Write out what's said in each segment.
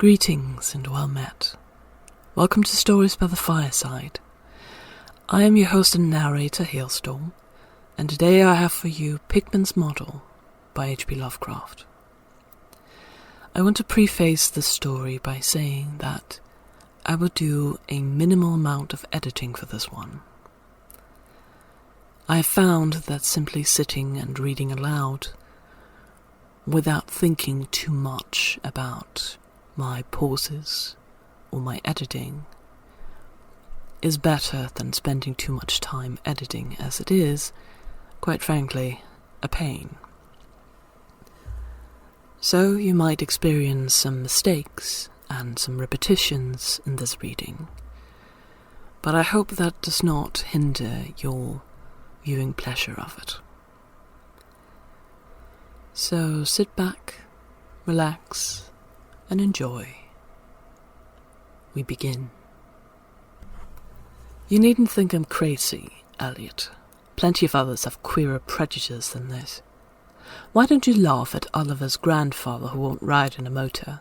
Greetings and well met. Welcome to Stories by the Fireside. I am your host and narrator, Hailstorm, and today I have for you Pickman's Model by H.P. Lovecraft. I want to preface this story by saying that I will do a minimal amount of editing for this one. I have found that simply sitting and reading aloud without thinking too much about my pauses or my editing is better than spending too much time editing, as it is, quite frankly, a pain. So you might experience some mistakes and some repetitions in this reading, but I hope that does not hinder your viewing pleasure of it. So sit back, relax, and enjoy. We begin. You needn't think I'm crazy, Elliot. Plenty of others have queerer prejudices than this. Why don't you laugh at Oliver's grandfather who won't ride in a motor?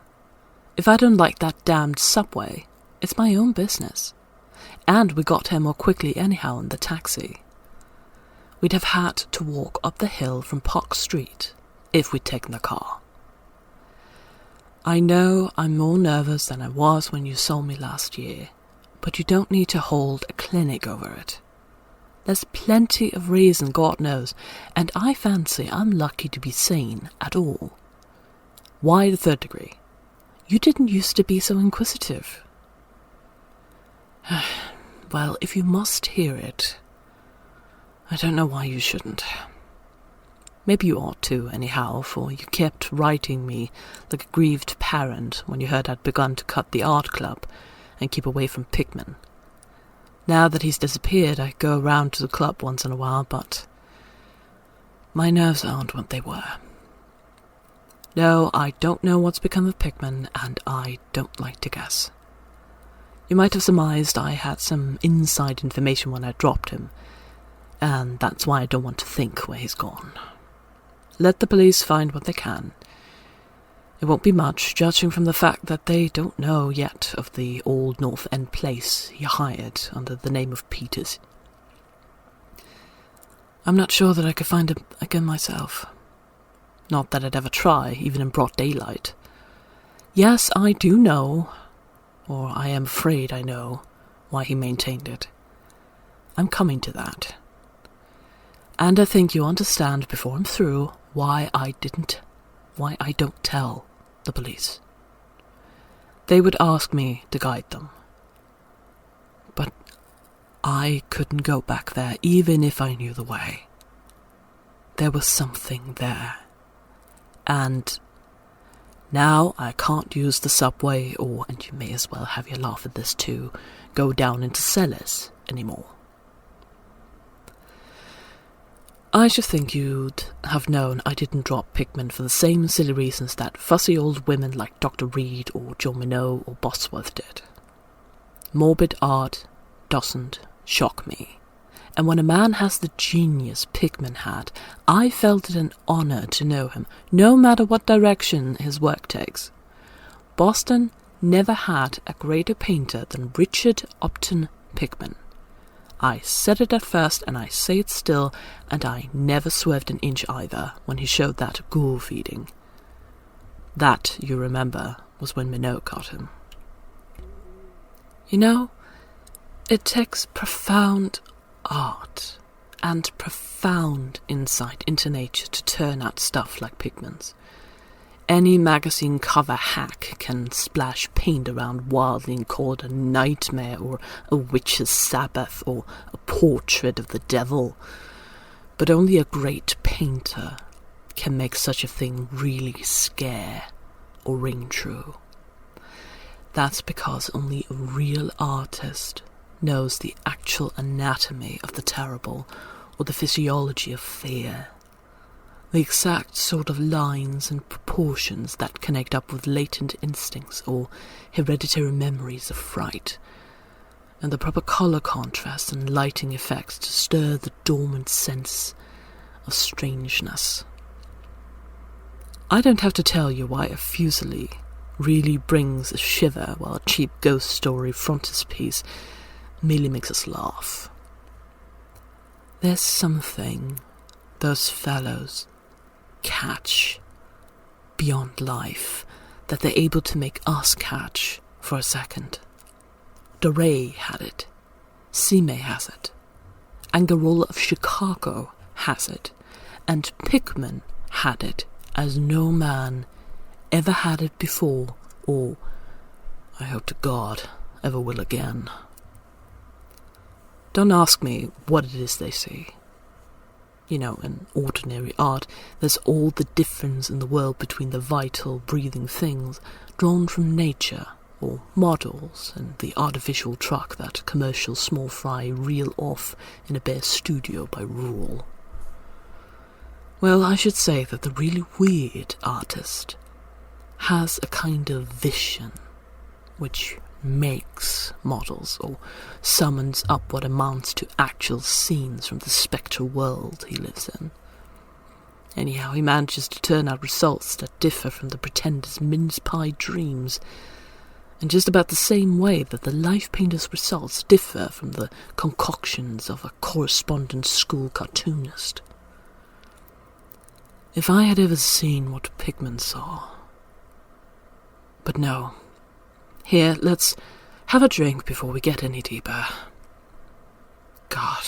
If I don't like that damned subway, it's my own business. And we got here more quickly anyhow in the taxi. We'd have had to walk up the hill from Park Street if we'd taken the car. I know I'm more nervous than I was when you saw me last year, but you don't need to hold a clinic over it. There's plenty of reason, God knows, and I fancy I'm lucky to be sane at all. Why the third degree? You didn't used to be so inquisitive. Well, if you must hear it, I don't know why you shouldn't. Maybe you ought to, anyhow, for you kept writing me like a grieved parent when you heard I'd begun to cut the art club and keep away from Pickman. Now that he's disappeared, I go around to the club once in a while, but my nerves aren't what they were. No, I don't know what's become of Pickman, and I don't like to guess. You might have surmised I had some inside information when I dropped him, and that's why I don't want to think where he's gone. Let the police find what they can. It won't be much, judging from the fact that they don't know yet of the old North End place he hired under the name of Peters. I'm not sure that I could find him again myself. Not that I'd ever try, even in broad daylight. Yes, I do know, or I am afraid I know, why he maintained it. I'm coming to that. And I think you understand before I'm through why I don't tell the police. They would ask me to guide them. But I couldn't go back there even if I knew the way. There was something there. And now I can't use the subway or, and you may as well have your laugh at this too, go down into cellars anymore. I should think you'd have known I didn't drop Pickman for the same silly reasons that fussy old women like Dr. Reed or John Minot or Bosworth did. Morbid art doesn't shock me, and when a man has the genius Pickman had, I felt it an honor to know him, no matter what direction his work takes. Boston never had a greater painter than Richard Upton Pickman. I said it at first, and I say it still, and I never swerved an inch either when he showed that ghoul feeding. That, you remember, was when Minot got him. You know, it takes profound art and profound insight into nature to turn out stuff like Pickman's. Any magazine cover hack can splash paint around wildly and call it a nightmare or a witch's sabbath or a portrait of the devil. But only a great painter can make such a thing really scare or ring true. That's because only a real artist knows the actual anatomy of the terrible or the physiology of fear. The exact sort of lines and proportions that connect up with latent instincts or hereditary memories of fright, and the proper color contrast and lighting effects to stir the dormant sense of strangeness. I don't have to tell you why a Fuseli really brings a shiver, while a cheap ghost story frontispiece merely makes us laugh. There's something those fellows catch beyond life that they're able to make us catch for a second. DeRay had it. Sime has it. Angarola of Chicago has it. And Pickman had it as no man ever had it before, or, I hope to God, ever will again. Don't ask me what it is they see. You know, in ordinary art, there's all the difference in the world between the vital, breathing things drawn from nature, or models, and the artificial truck that commercial small fry reel off in a bare studio by rule. Well, I should say that the really weird artist has a kind of vision which makes models, or summons up what amounts to actual scenes from the spectral world he lives in. Anyhow, he manages to turn out results that differ from the pretender's mince-pie dreams, in just about the same way that the life painter's results differ from the concoctions of a correspondence school cartoonist. If I had ever seen what Pickman saw... But no. Here, let's have a drink before we get any deeper. God,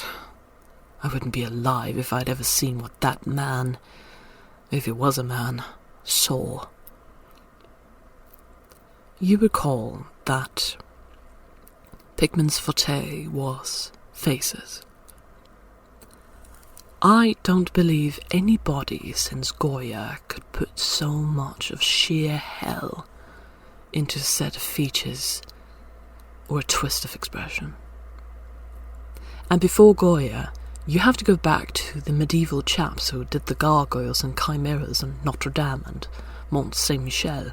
I wouldn't be alive if I'd ever seen what that man, if it was a man, saw. You recall that Pickman's forte was faces. I don't believe anybody since Goya could put so much of sheer hell into a set of features or a twist of expression. And before Goya, you have to go back to the medieval chaps who did the gargoyles and chimeras on Notre Dame and Mont Saint-Michel.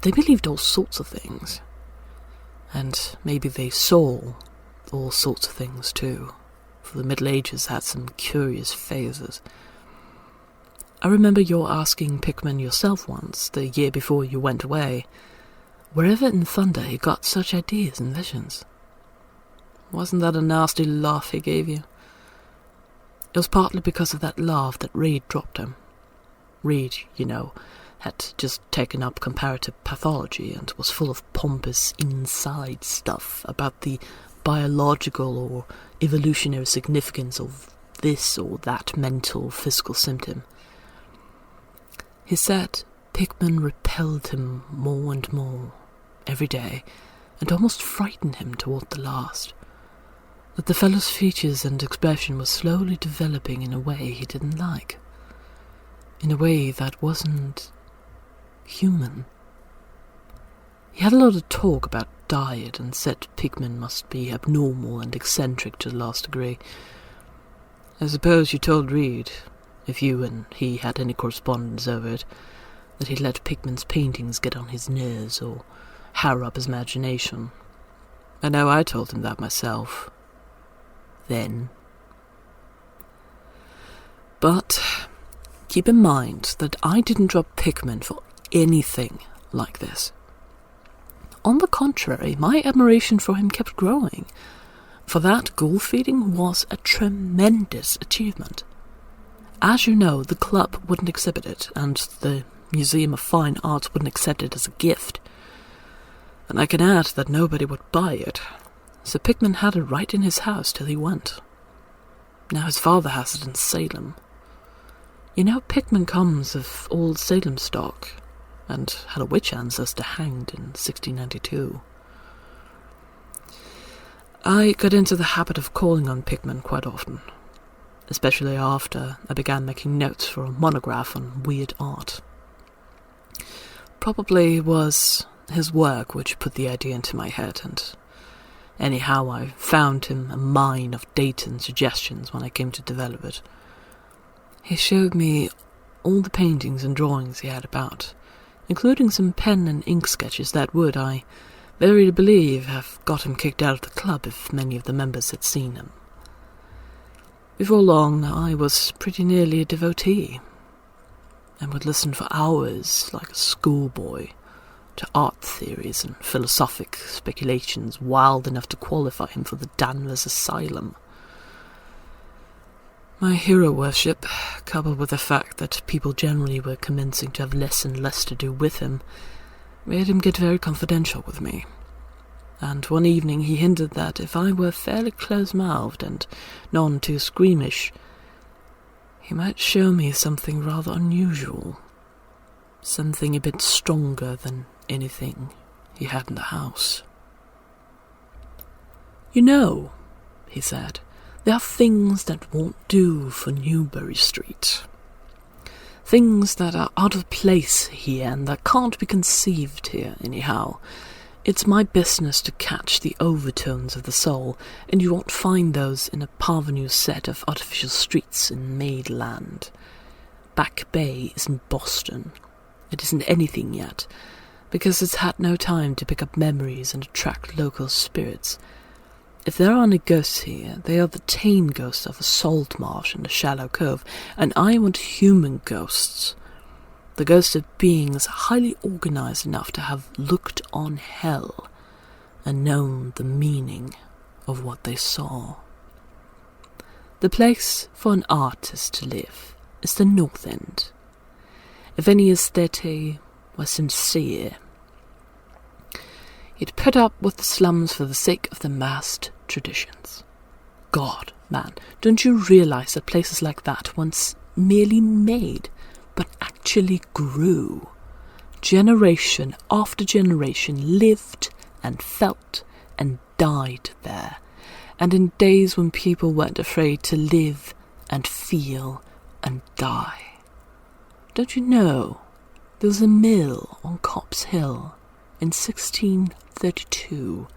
They believed all sorts of things, and maybe they saw all sorts of things too, for the Middle Ages had some curious phases. I remember your asking Pickman yourself once, the year before you went away, wherever in thunder he got such ideas and visions. Wasn't that a nasty laugh he gave you? It was partly because of that laugh that Reed dropped him. Reed, you know, had just taken up comparative pathology and was full of pompous inside stuff about the biological or evolutionary significance of this or that mental physical symptom. He said Pickman repelled him more and more every day, and almost frightened him toward the last. That the fellow's features and expression were slowly developing in a way he didn't like. In a way that wasn't human. He had a lot of talk about diet and said Pickman must be abnormal and eccentric to the last degree. I suppose you told Reed, if you and he had any correspondence over it, that he let Pickman's paintings get on his nerves or harrow up his imagination. I know I told him that myself. Then. But keep in mind that I didn't drop Pickman for anything like this. On the contrary, my admiration for him kept growing, for that ghoul feeding was a tremendous achievement. As you know, the club wouldn't exhibit it, and the Museum of Fine Arts wouldn't accept it as a gift. And I can add that nobody would buy it, so Pickman had it right in his house till he went. Now his father has it in Salem. You know, Pickman comes of old Salem stock, and had a witch ancestor hanged in 1692. I got into the habit of calling on Pickman quite often, especially after I began making notes for a monograph on weird art. Probably it was his work which put the idea into my head, and anyhow I found him a mine of data and suggestions when I came to develop it. He showed me all the paintings and drawings he had about, including some pen and ink sketches that would, I verily believe, have got him kicked out of the club if many of the members had seen him. Before long, I was pretty nearly a devotee, and would listen for hours like a schoolboy to art theories and philosophic speculations wild enough to qualify him for the Danvers Asylum. My hero worship, coupled with the fact that people generally were commencing to have less and less to do with him, made him get very confidential with me. And one evening he hinted that if I were fairly close-mouthed and none too squeamish, he might show me something rather unusual. Something a bit stronger than anything he had in the house. "You know," he said, "there are things that won't do for Newbury Street. Things that are out of place here and that can't be conceived here anyhow. It's my business to catch the overtones of the soul, and you won't find those in a parvenu set of artificial streets in Maidland. Back Bay isn't Boston. It isn't anything yet, because it's had no time to pick up memories and attract local spirits. If there are any ghosts here, they are the tame ghosts of a salt marsh and a shallow cove, and I want human ghosts. The ghosts of beings highly organized enough to have looked on hell and known the meaning of what they saw. The place for an artist to live is the North End. If any aesthete were sincere, he'd put up with the slums for the sake of the massed traditions. God, man, don't you realize that places like that once merely made, but actually grew? Generation after generation lived and felt and died there, and in days when people weren't afraid to live and feel and die. Don't you know, there was a mill on Copp's Hill in 1632,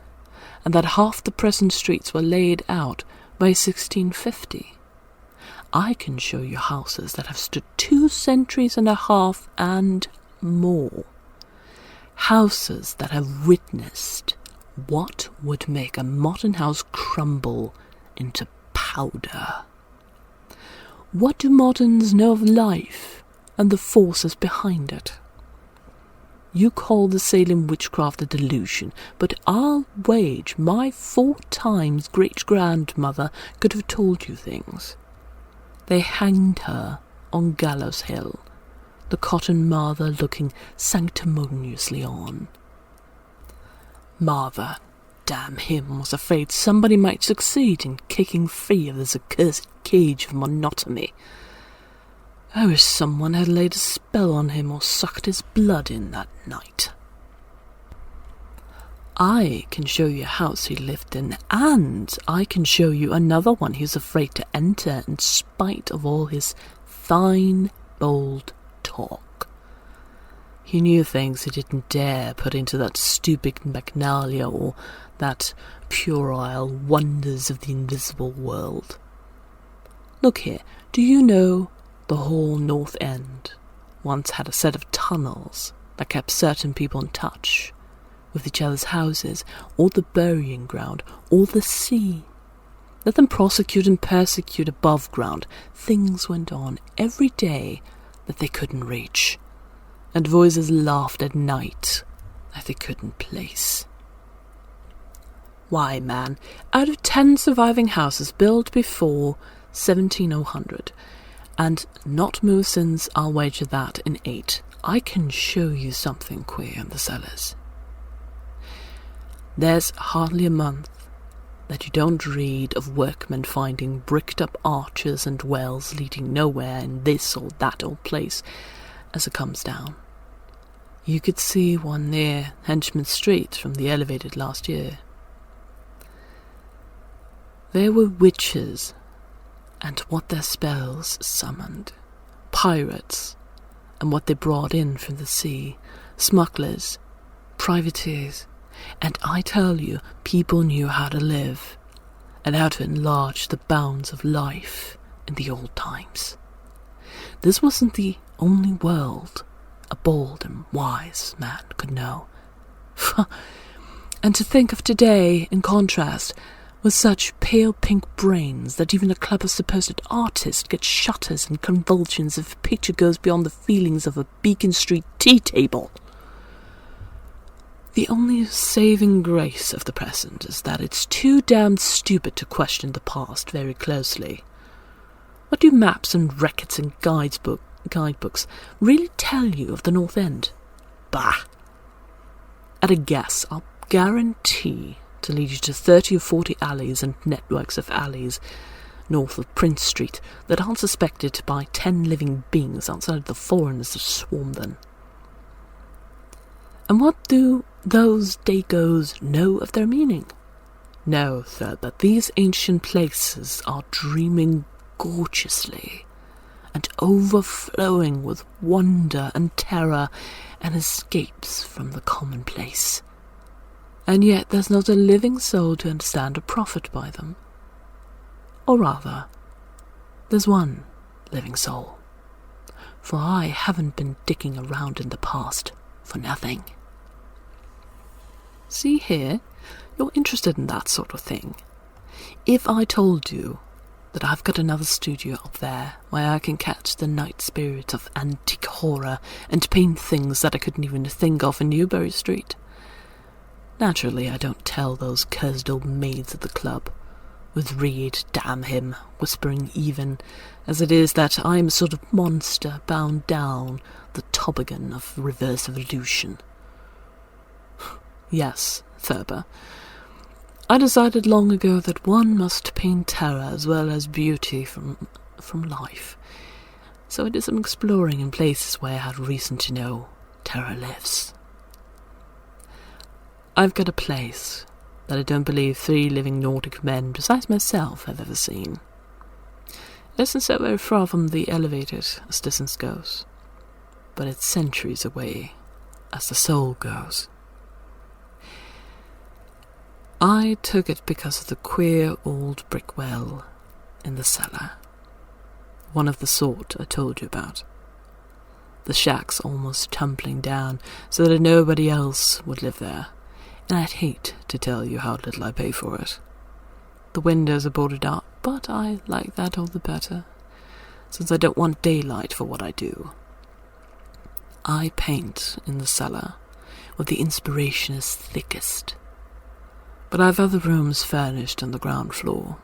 and that half the present streets were laid out by 1650. I can show you houses that have stood 2 centuries and a half and more. Houses that have witnessed what would make a modern house crumble into powder. What do moderns know of life and the forces behind it? You call the Salem witchcraft a delusion, but I'll wager my 4 times great-grandmother could have told you things. They hanged her on Gallows Hill, the Cotton Mather looking sanctimoniously on. Mather, damn him, was afraid somebody might succeed in kicking free of this accursed cage of monotony. I wish someone had laid a spell on him or sucked his blood in that night. I can show you a house he lived in, and I can show you another one he was afraid to enter in spite of all his fine, bold talk. He knew things he didn't dare put into that stupid Magnalia or that puerile Wonders of the Invisible World. Look here, do you know the whole North End once had a set of tunnels that kept certain people in touch with each other's houses, or the burying ground, or the sea? Let them prosecute and persecute above ground. Things went on every day that they couldn't reach, and voices laughed at night that they couldn't place. Why, man, out of 10 surviving houses built before 1700, and not moved since, I'll wager that in 8, I can show you something queer in the cellars. There's hardly a month that you don't read of workmen finding bricked-up arches and wells leading nowhere in this or that old place as it comes down. You could see one near Henchman Street from the elevated last year. There were witches, and what their spells summoned, pirates, and what they brought in from the sea, smugglers, privateers, and I tell you, people knew how to live, and how to enlarge the bounds of life in the old times. This wasn't the only world a bold and wise man could know. And to think of today, in contrast, with such pale pink brains that even a club of supposed artists get shudders and convulsions if a picture goes beyond the feelings of a Beacon Street tea table. The only saving grace of the present is that it's too damned stupid to question the past very closely. What do maps and records and guidebooks really tell you of the North End? Bah! At a guess, I'll guarantee to lead you to 30 or 40 alleys and networks of alleys north of Prince Street that aren't suspected by 10 living beings outside of the foreigners that swarm them. And what do those Dagos know of their meaning? Know, sir, that these ancient places are dreaming gorgeously and overflowing with wonder and terror and escapes from the commonplace. And yet there's not a living soul to understand or profit by them. Or rather, there's one living soul. For I haven't been digging around in the past for nothing. See here, you're interested in that sort of thing. If I told you that I've got another studio up there where I can catch the night spirit of antique horror and paint things that I couldn't even think of in Newbury Street. Naturally, I don't tell those cursed old maids at the club, with Reed, damn him, whispering even as it is that I'm a sort of monster bound down the toboggan of reverse evolution. Yes, Thurber, I decided long ago that one must paint terror as well as beauty from life. So I did some exploring in places where I had reason to know terror lives. I've got a place that I don't believe 3 living Nordic men besides myself have ever seen. It isn't so very far from the elevated as distance goes, but it's centuries away as the soul goes. I took it because of the queer old brick well in the cellar. One of the sort I told you about. The shack's almost tumbling down so that nobody else would live there, and I'd hate to tell you how little I pay for it. The windows are boarded up, but I like that all the better, since I don't want daylight for what I do. I paint in the cellar, where the inspiration is thickest. But I've other rooms furnished on the ground floor.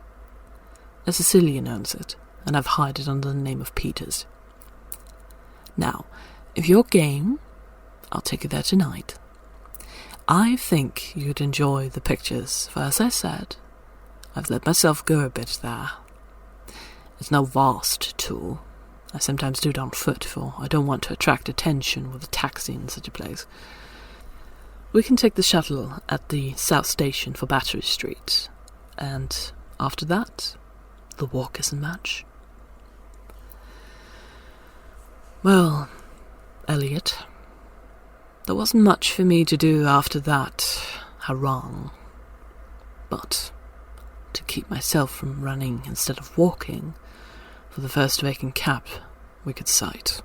A Sicilian owns it, and I've hired it under the name of Peters. Now, if you're game, I'll take you there tonight. I think you'd enjoy the pictures, for as I said, I've let myself go a bit there. It's no vast tour. I sometimes do it on foot, for I don't want to attract attention with a taxi in such a place. We can take the shuttle at the South Station for Battery Street, and after that, the walk isn't much. Well, Elliot, there wasn't much for me to do after that harangue, but to keep myself from running instead of walking for the first vacant cab we could sight.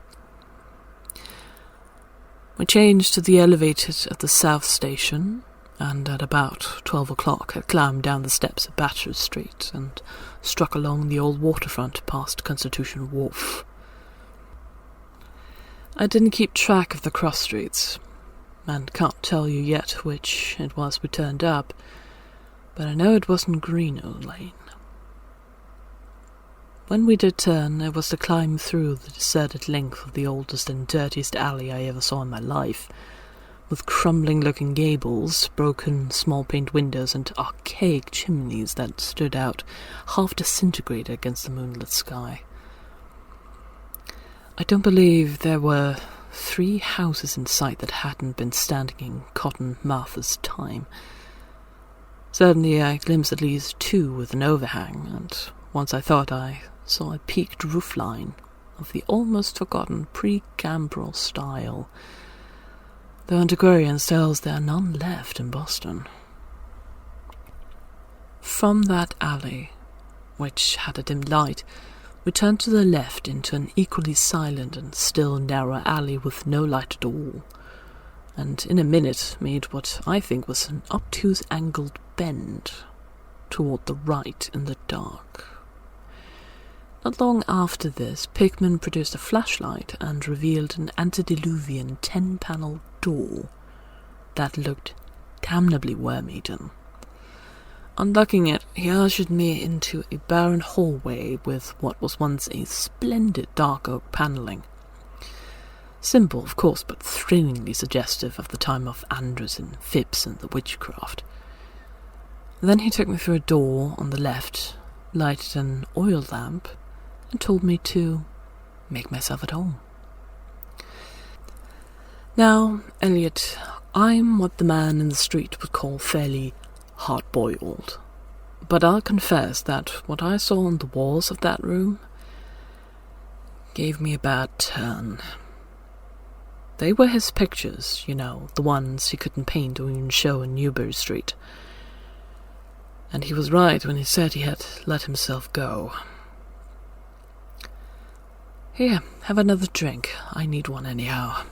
We changed to the elevated at the South Station, and at about 12 o'clock I climbed down the steps of Battery Street and struck along the old waterfront past Constitution Wharf. I didn't keep track of the cross streets, and can't tell you yet which it was we turned up, but I know it wasn't Greenough Lane. When we did turn, it was to climb through the deserted length of the oldest and dirtiest alley I ever saw in my life, with crumbling-looking gables, broken small-paned windows, and archaic chimneys that stood out, half disintegrated against the moonlit sky. I don't believe there were 3 houses in sight that hadn't been standing in Cotton Mather's time. Certainly I glimpsed at least 2 with an overhang, and once I thought I saw a peaked roofline of the almost forgotten Precambrial style, though antiquarians tells there are none left in Boston. From that alley, which had a dim light, we turned to the left into an equally silent and still narrow alley with no light at all, and in a minute made what I think was an obtuse angled bend toward the right in the dark. Not long after this, Pickman produced a flashlight and revealed an antediluvian 10-panel door that looked damnably worm-eaten. Unlocking it, he ushered me into a barren hallway with what was once a splendid dark oak panelling. Simple, of course, but thrillingly suggestive of the time of Andrews and Phipps and the witchcraft. Then he took me through a door on the left, lighted an oil lamp, and told me to make myself at home. Now, Elliot, I'm what the man in the street would call fairly hard-boiled, but I'll confess that what I saw on the walls of that room gave me a bad turn. They were his pictures, the ones he couldn't paint or even show in Newbury Street. And he was right when he said he had let himself go. Here, have another drink. I need one anyhow.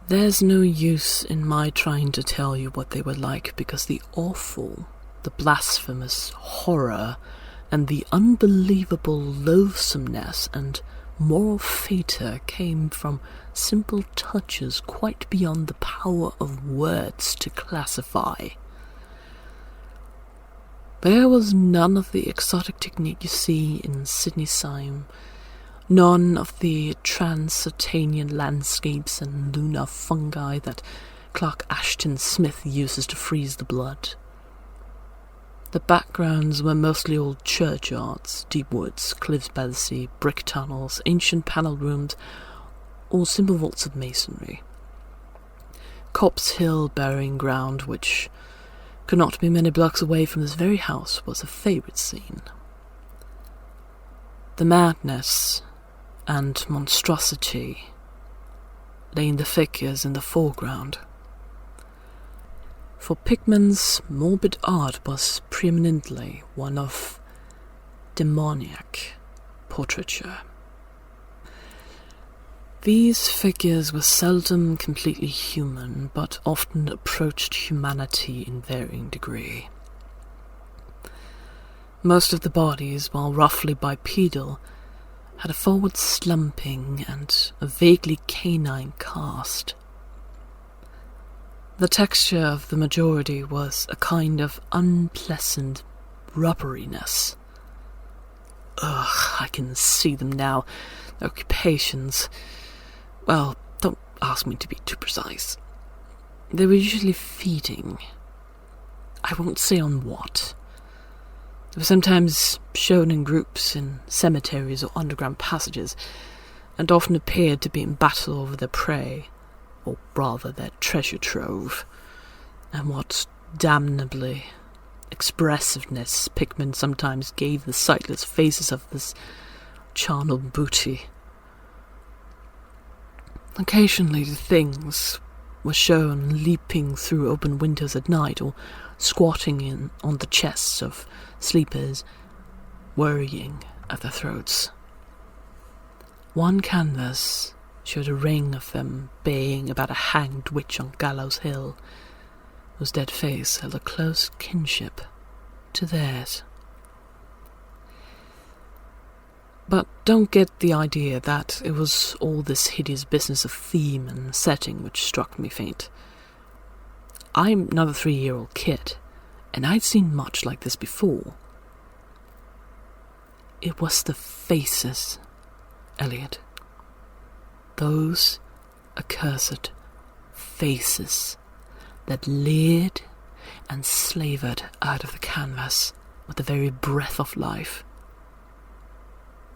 There's no use in my trying to tell you what they were like, because the awful, the blasphemous horror, and the unbelievable loathsomeness and moral failure came from simple touches quite beyond the power of words to classify. There was none of the exotic technique you see in Sydney Syme, none of the Transatanian landscapes and lunar fungi that Clark Ashton Smith uses to freeze the blood. The backgrounds were mostly old churchyards, deep woods, cliffs by the sea, brick tunnels, ancient panelled rooms, or simple vaults of masonry. Copp's Hill burying ground, which could not be many blocks away from this very house, was a favourite scene. The madness and monstrosity lay in the figures in the foreground, for Pickman's morbid art was preeminently one of demoniac portraiture. These figures were seldom completely human, but often approached humanity in varying degree. Most of the bodies, while roughly bipedal, had a forward slumping and a vaguely canine cast. The texture of the majority was a kind of unpleasant rubberiness. Ugh, I can see them now. Their occupations. Well, don't ask me to be too precise. They were usually feeding. I won't say on what. They were sometimes shown in groups in cemeteries or underground passages, and often appeared to be in battle over their prey, or rather their treasure trove. And what damnably expressiveness Pickman sometimes gave the sightless faces of this charnel booty. Occasionally the things were shown leaping through open windows at night, or squatting on the chests of sleepers, worrying at their throats. One canvas showed a ring of them baying about a hanged witch on Gallows Hill, whose dead face held a close kinship to theirs. But don't get the idea that it was all this hideous business of theme and setting which struck me faint. I'm not a 3-year-old kid, and I'd seen much like this before. It was the faces, Elliot. Those accursed faces that leered and slavered out of the canvas with the very breath of life.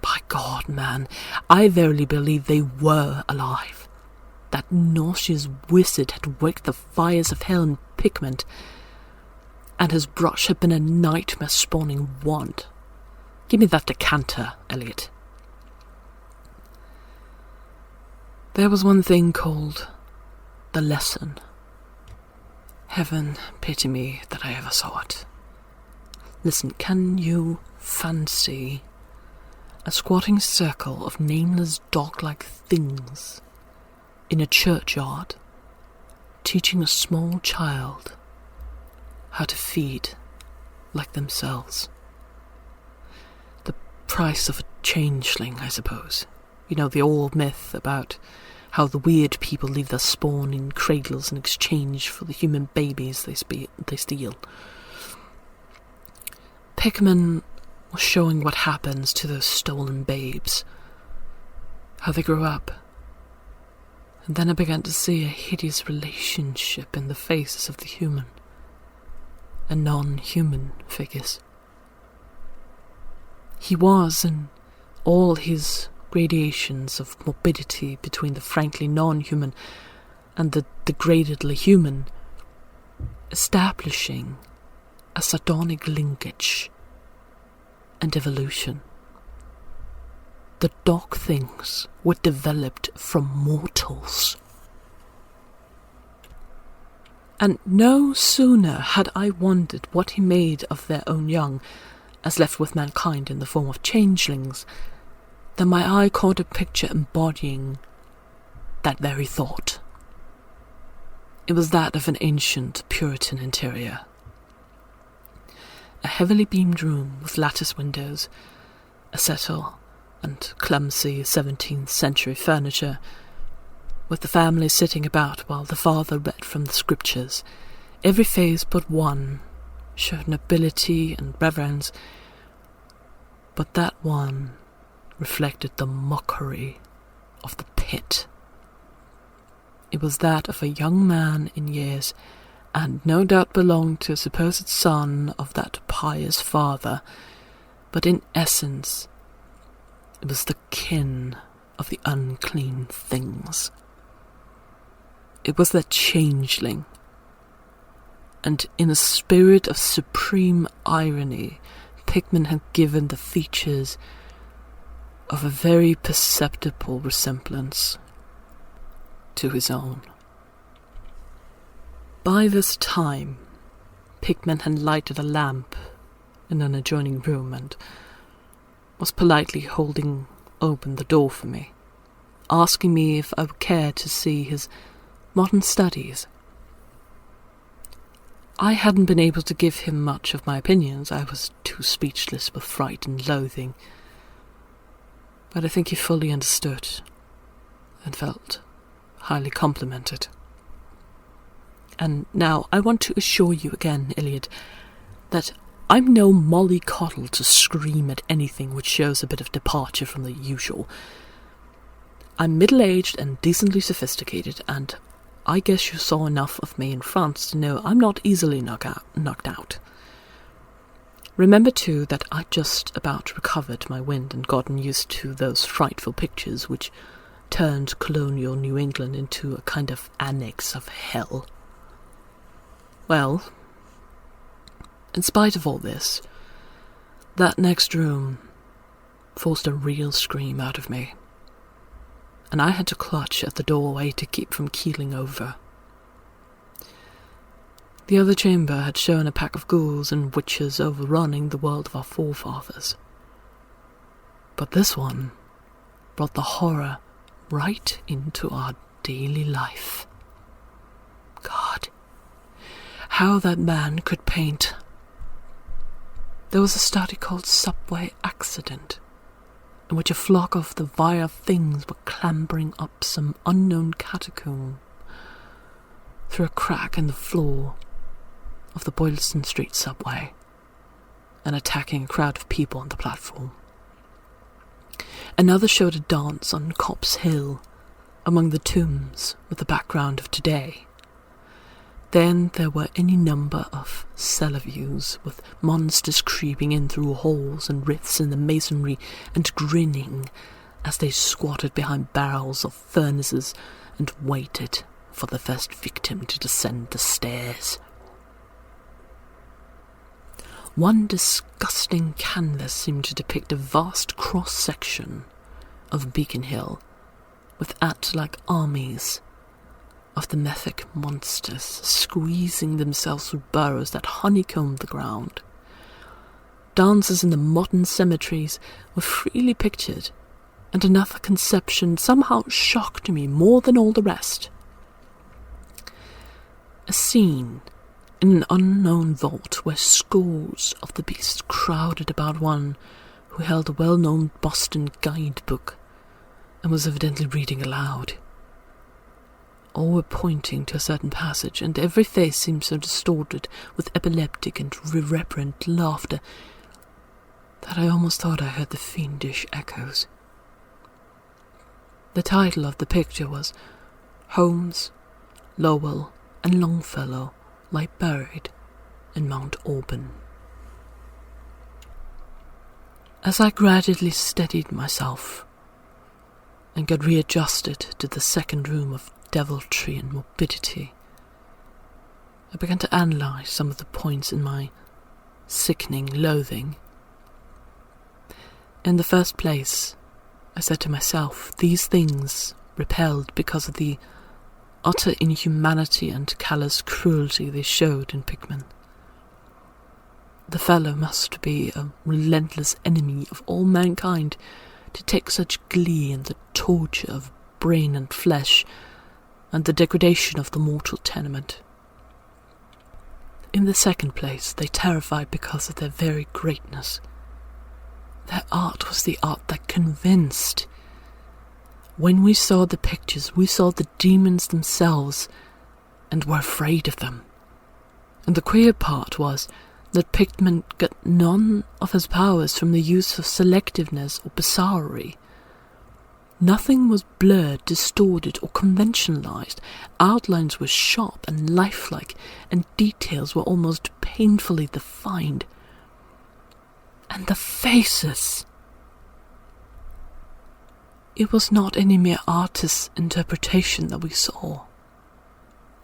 By God, man, I verily believe they were alive. That nauseous wizard had waked the fires of hell in Pickman, and his brush had been a nightmare-spawning wand. Give me that decanter, Elliot. There was one thing called the lesson. Heaven pity me that I ever saw it. Listen, can you fancy a squatting circle of nameless dog-like things in a churchyard teaching a small child how to feed like themselves? The price of a changeling, I suppose. You know, the old myth about how the weird people leave their spawn in cradles in exchange for the human babies they steal. Pickman was showing what happens to those stolen babes, how they grow up. And then I began to see a hideous relationship in the faces of the human and non-human figures. He was, in all his gradations of morbidity between the frankly non-human and the degradedly human, establishing a sardonic linkage and evolution. The dog things were developed from mortals. And no sooner had I wondered what he made of their own young, as left with mankind in the form of changelings, than my eye caught a picture embodying that very thought. It was that of an ancient Puritan interior. A heavily beamed room with lattice windows, a settle, and clumsy 17th century furniture, with the family sitting about while the father read from the scriptures. Every face but one showed nobility and reverence, but that one reflected the mockery of the pit. It was that of a young man in years, and no doubt belonged to a supposed son of that pious father, but in essence it was the kin of the unclean things. It was that changeling, and in a spirit of supreme irony, Pickman had given the features of a very perceptible resemblance to his own. By this time, Pickman had lighted a lamp in an adjoining room and was politely holding open the door for me, asking me if I would care to see his modern studies. I hadn't been able to give him much of my opinions. I was too speechless with fright and loathing. But I think he fully understood and felt highly complimented. And now I want to assure you again, Iliad, that I'm no mollycoddle to scream at anything which shows a bit of departure from the usual. I'm middle-aged and decently sophisticated, and I guess you saw enough of me in France to know I'm not easily knocked out. Remember, too, that I'd just about recovered my wind and gotten used to those frightful pictures which turned colonial New England into a kind of annex of hell. Well, in spite of all this, that next room forced a real scream out of me, and I had to clutch at the doorway to keep from keeling over. The other chamber had shown a pack of ghouls and witches overrunning the world of our forefathers. But this one brought the horror right into our daily life. God, how that man could paint. There was a study called Subway Accident, in which a flock of the vile things were clambering up some unknown catacomb through a crack in the floor of the Boylston Street subway and attacking a crowd of people on the platform. Another showed a dance on Copp's Hill among the tombs with the background of today. Then there were any number of cellar views, with monsters creeping in through holes and rifts in the masonry and grinning as they squatted behind barrels of furnaces and waited for the first victim to descend the stairs. One disgusting canvas seemed to depict a vast cross-section of Beacon Hill, with ant-like armies of the mythic monsters squeezing themselves through burrows that honeycombed the ground. Dances in the modern cemeteries were freely pictured, and another conception somehow shocked me more than all the rest. A scene in an unknown vault where scores of the beasts crowded about one who held a well-known Boston guidebook and was evidently reading aloud. All were pointing to a certain passage, and every face seemed so distorted with epileptic and irreverent laughter that I almost thought I heard the fiendish echoes. The title of the picture was Holmes, Lowell, and Longfellow Lie Buried in Mount Auburn. As I gradually steadied myself and got readjusted to the second room of deviltry and morbidity, I began to analyze some of the points in my sickening loathing. In the first place, I said to myself, these things repelled because of the utter inhumanity and callous cruelty they showed in Pickman. The fellow must be a relentless enemy of all mankind to take such glee in the torture of brain and flesh and the degradation of the mortal tenement. In the second place, they terrified because of their very greatness. Their art was the art that convinced. When we saw the pictures, we saw the demons themselves and were afraid of them. And the queer part was that Pickman got none of his powers from the use of selectiveness or bizarrerie. Nothing was blurred, distorted, or conventionalized. Outlines were sharp and lifelike, and details were almost painfully defined. And the faces! It was not any mere artist's interpretation that we saw.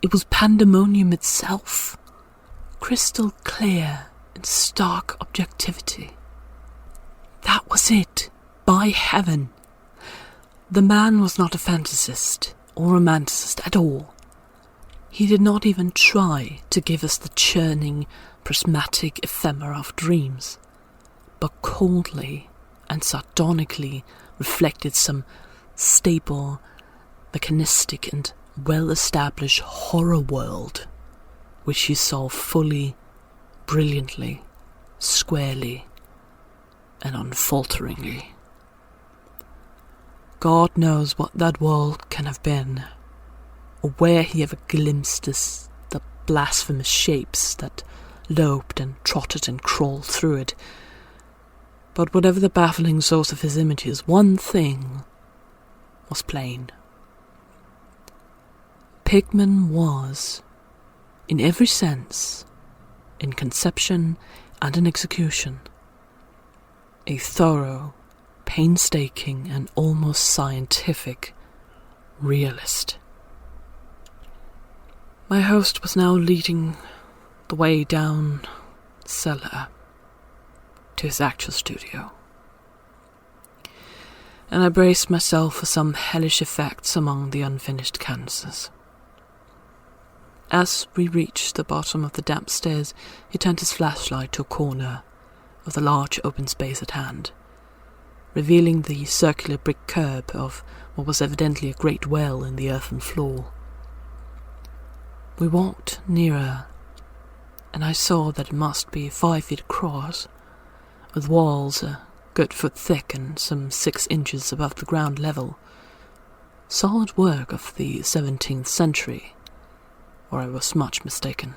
It was pandemonium itself, crystal clear and stark objectivity. That was it, by heaven. The man was not a fantasist or romanticist at all. He did not even try to give us the churning, prismatic ephemera of dreams, but coldly and sardonically reflected some stable, mechanistic and well-established horror world which he saw fully, brilliantly, squarely, and unfalteringly. God knows what that world can have been, or where he ever glimpsed the blasphemous shapes that loped and trotted and crawled through it. But whatever the baffling source of his images, one thing was plain. Pickman was, in every sense, in conception and in execution, a thorough, painstaking, and almost scientific realist. My host was now leading the way down cellar to his actual studio, and I braced myself for some hellish effects among the unfinished canvases. As we reached the bottom of the damp stairs, he turned his flashlight to a corner of the large open space at hand, revealing the circular brick curb of what was evidently a great well in the earthen floor. We walked nearer, and I saw that it must be 5 feet across, with walls a good foot thick and some 6 inches above the ground level. Solid work of the 17th century, or I was much mistaken.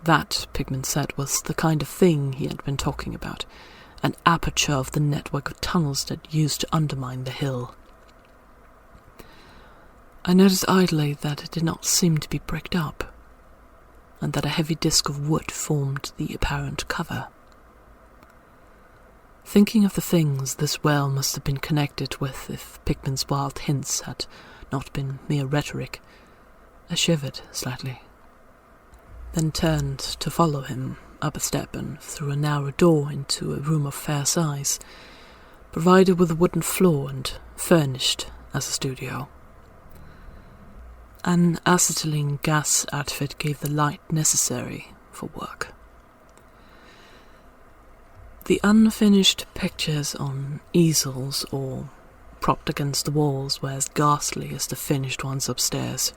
That, Pickman said, was the kind of thing he had been talking about, an aperture of the network of tunnels that used to undermine the hill. I noticed idly that it did not seem to be bricked up, and that a heavy disc of wood formed the apparent cover. Thinking of the things this well must have been connected with if Pickman's wild hints had not been mere rhetoric, I shivered slightly, then turned to follow him up a step and through a narrow door into a room of fair size, provided with a wooden floor and furnished as a studio. An acetylene gas outfit gave the light necessary for work. The unfinished pictures on easels or propped against the walls were as ghastly as the finished ones upstairs,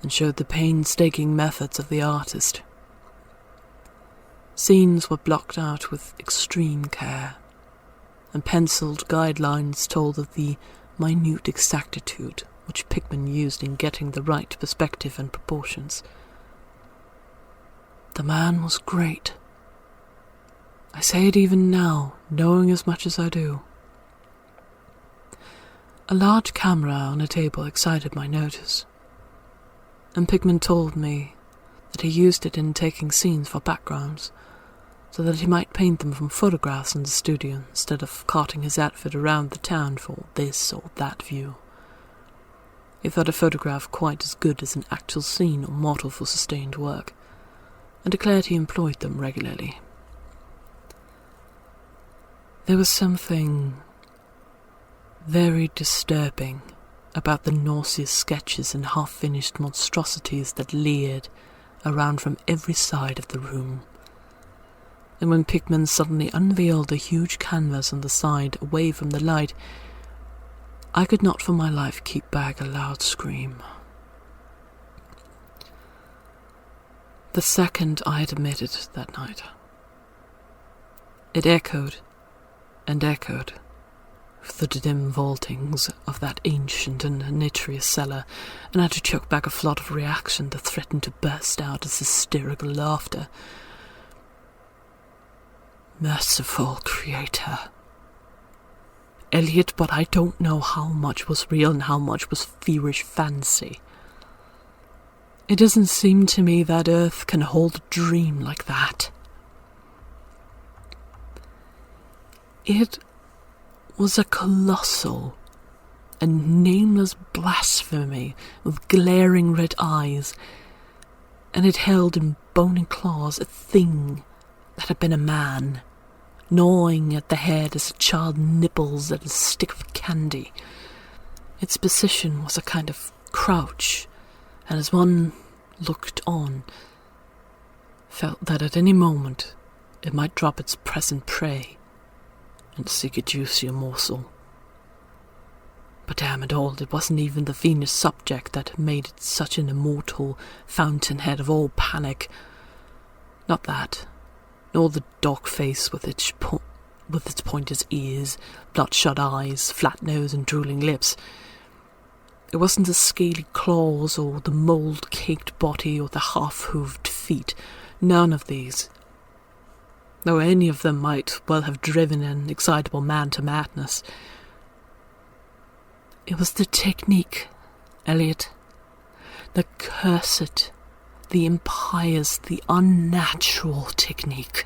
and showed the painstaking methods of the artist. Scenes were blocked out with extreme care, and penciled guidelines told of the minute exactitude which Pickman used in getting the right perspective and proportions. The man was great. I say it even now, knowing as much as I do. A large camera on a table excited my notice, and Pickman told me that he used it in taking scenes for backgrounds, so that he might paint them from photographs in the studio instead of carting his outfit around the town for this or that view. He thought a photograph quite as good as an actual scene or model for sustained work, and declared he employed them regularly. There was something very disturbing about the nauseous sketches and half-finished monstrosities that leered around from every side of the room. And when Pickman suddenly unveiled a huge canvas on the side away from the light, I could not for my life keep back a loud scream. The second I had emitted that night, it echoed and echoed through the dim vaultings of that ancient and nitrous cellar, and I had to choke back a flood of reaction that threatened to burst out as hysterical laughter. Merciful Creator. Elliot, but I don't know how much was real and how much was feverish fancy. It doesn't seem to me that Earth can hold a dream like that. It was a colossal and nameless blasphemy with glaring red eyes, and it held in bony claws a thing that had been a man, gnawing at the head as a child nibbles at a stick of candy. Its position was a kind of crouch, and as one looked on, felt that at any moment it might drop its present prey and seek a juicier morsel. But damn it all, it wasn't even the fiendish subject that made it such an immortal fountainhead of all panic. Not that, nor the dog face with its pointed ears, bloodshot eyes, flat nose and drooling lips. It wasn't the scaly claws or the mould-caked body or the half-hooved feet. None of these. Though any of them might well have driven an excitable man to madness. It was the technique, Elliot. The cursed, the impious, the unnatural technique.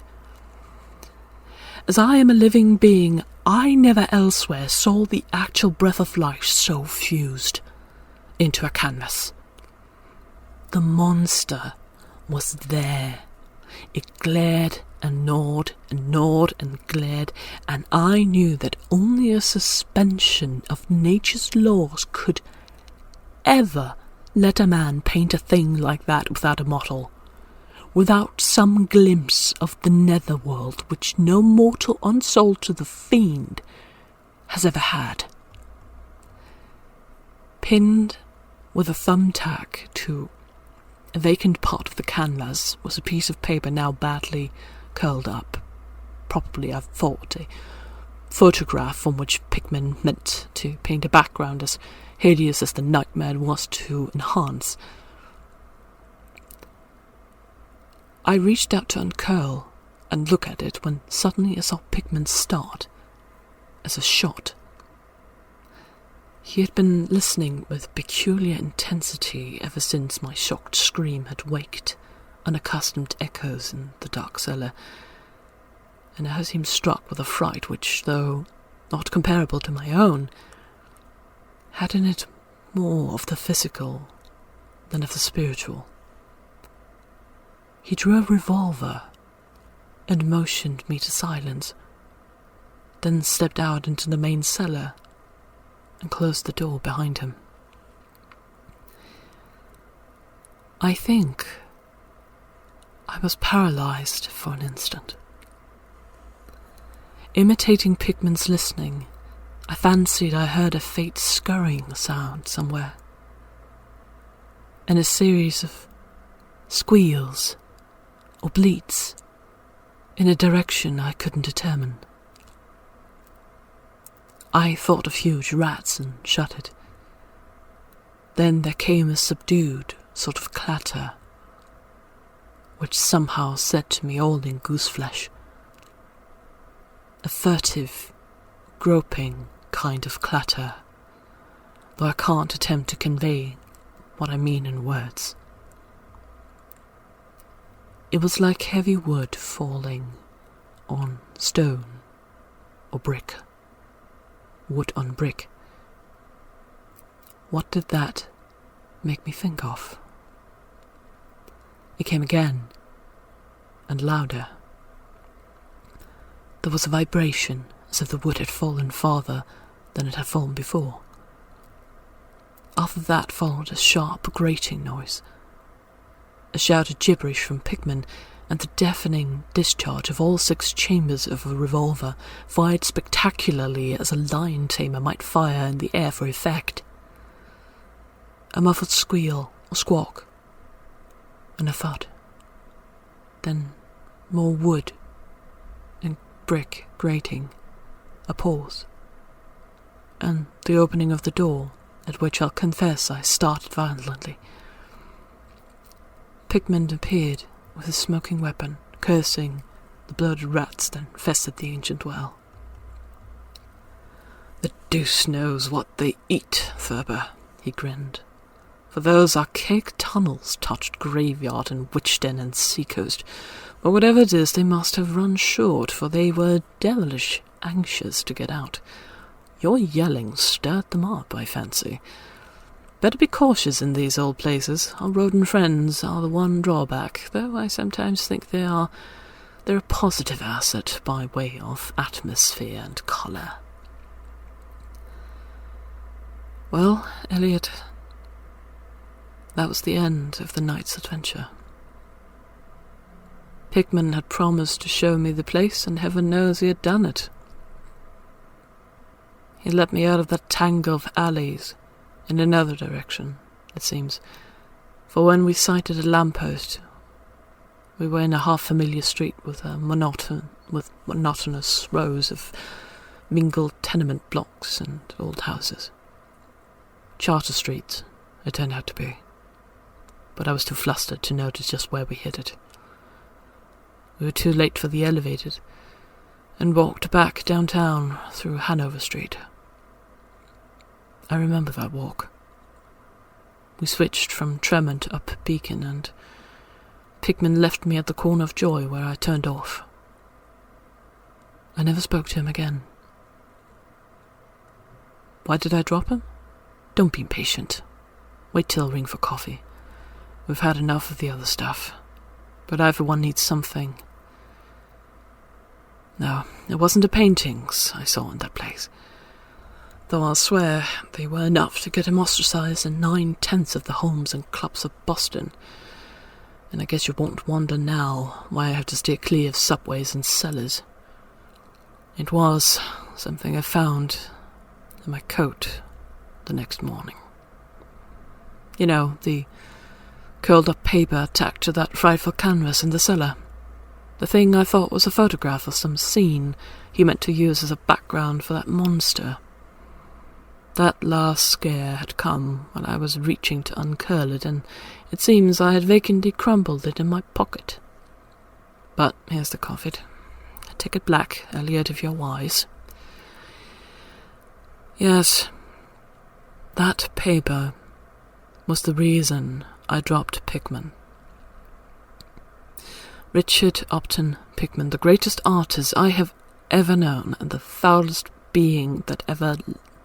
As I am a living being, I never elsewhere saw the actual breath of life so fused into a canvas. The monster was there. It glared and gnawed and gnawed and glared, and I knew that only a suspension of nature's laws could ever let a man paint a thing like that without a model, without some glimpse of the netherworld which no mortal unsold to the fiend has ever had. Pinned with a thumbtack to a vacant part of the canvas was a piece of paper now badly curled up. Probably, I thought, a photograph from which Pickman meant to paint a background as hideous as the nightmare was to enhance. I reached out to uncurl and look at it when suddenly I saw Pickman start, as a shot. He had been listening with peculiar intensity ever since my shocked scream had waked unaccustomed echoes in the dark cellar, and I seemed struck with a fright which, though not comparable to my own, had in it more of the physical than of the spiritual. He drew a revolver and motioned me to silence, then stepped out into the main cellar and closed the door behind him. I think I was paralyzed for an instant. Imitating Pickman's listening, I fancied I heard a faint scurrying sound somewhere, and a series of squeals or bleats in a direction I couldn't determine. I thought of huge rats and shuddered. Then there came a subdued sort of clatter, which somehow said to me all in gooseflesh. A furtive, groping kind of clatter, though I can't attempt to convey what I mean in words. It was like heavy wood falling on stone or brick, wood on brick. What did that make me think of? It came again, and louder. There was a vibration, as if the wood had fallen farther than it had fallen before. After that followed a sharp, grating noise, a shout of gibberish from Pickman, and the deafening discharge of all 6 chambers of a revolver, fired spectacularly as a lion tamer might fire in the air for effect. A muffled squeal or squawk, and a thud. Then more wood and brick grating, a pause, and the opening of the door, at which I'll confess I started violently. Pickman appeared with his smoking weapon, cursing the bloated rats that infested the ancient well. "The deuce knows what they eat, Thurber," he grinned. "For those archaic tunnels touched graveyard and witch den and seacoast. But whatever it is, they must have run short, for they were devilish anxious to get out. Your yelling stirred them up, I fancy. Better be cautious in these old places. Our rodent friends are the one drawback, though I sometimes think they're a positive asset by way of atmosphere and colour." Well, Elliot, that was the end of the night's adventure. Pickman had promised to show me the place, and heaven knows he had done it. He let me out of that tangle of alleys in another direction, it seems, for when we sighted a lamppost, we were in a half-familiar street with monotonous rows of mingled tenement blocks and old houses. Charter Street, it turned out to be, but I was too flustered to notice just where we hit it. We were too late for the elevator, and walked back downtown through Hanover Street. I remember that walk. We switched from Tremont up Beacon, and Pickman left me at the corner of Joy, where I turned off. I never spoke to him again. Why did I drop him? Don't be impatient. Wait till I ring for coffee. We've had enough of the other stuff, but everyone needs something. No, it wasn't the paintings I saw in that place, though I'll swear they were enough to get him ostracized in 9/10 of the homes and clubs of Boston. And I guess you won't wonder now why I have to steer clear of subways and cellars. It was something I found in my coat the next morning. You know, the curled-up paper tacked to that frightful canvas in the cellar. The thing I thought was a photograph of some scene he meant to use as a background for that monster. That last scare had come when I was reaching to uncurl it, and it seems I had vacantly crumbled it in my pocket. But here's the coffee. Take it black, Elliot, if you're wise. Yes, that paper was the reason I dropped Pickman. Richard Upton Pickman, the greatest artist I have ever known, and the foulest being that ever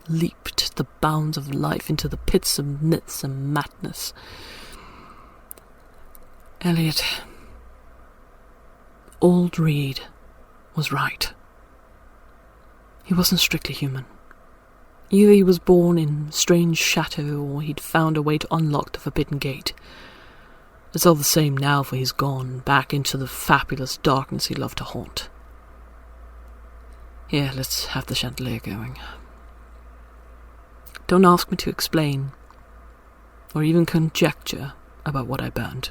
leaped the bounds of life into the pits of myths and madness. Elliot, old Reed was right. He wasn't strictly human. Either he was born in strange shadow, or he'd found a way to unlock the forbidden gate. It's all the same now, for he's gone back into the fabulous darkness he loved to haunt. Here, let's have the chandelier going. Don't ask me to explain, or even conjecture about what I burned.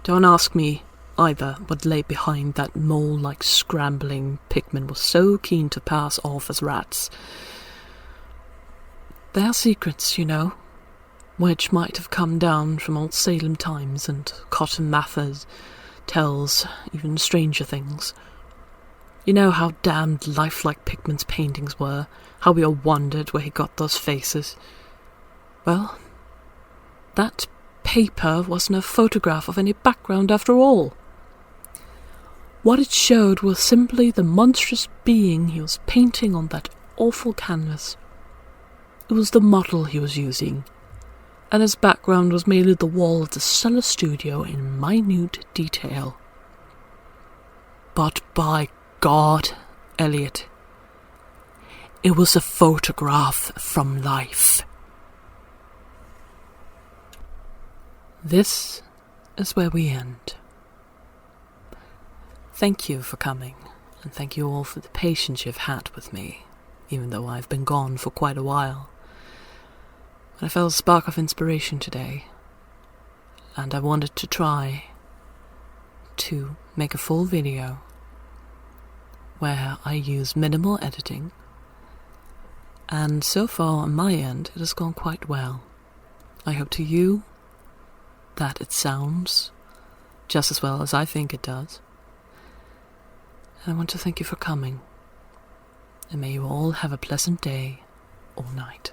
Don't ask me either what lay behind that mole-like scrambling Pickman was so keen to pass off as rats. They are secrets, you know, which might have come down from old Salem times, and Cotton Mather tells even stranger things. You know how damned lifelike Pickman's paintings were, how we all wondered where he got those faces. Well, that paper wasn't a photograph of any background after all. What it showed was simply the monstrous being he was painting on that awful canvas. It was the model he was using, and his background was merely the wall of the cellar studio in minute detail. But by God, Elliot, it was a photograph from life. This is where we end. Thank you for coming, and thank you all for the patience you've had with me, even though I've been gone for quite a while. But I felt a spark of inspiration today, and I wanted to try to make a full video where I use minimal editing, and so far on my end it has gone quite well. I hope to you that it sounds just as well as I think it does. And I want to thank you for coming, and may you all have a pleasant day or night.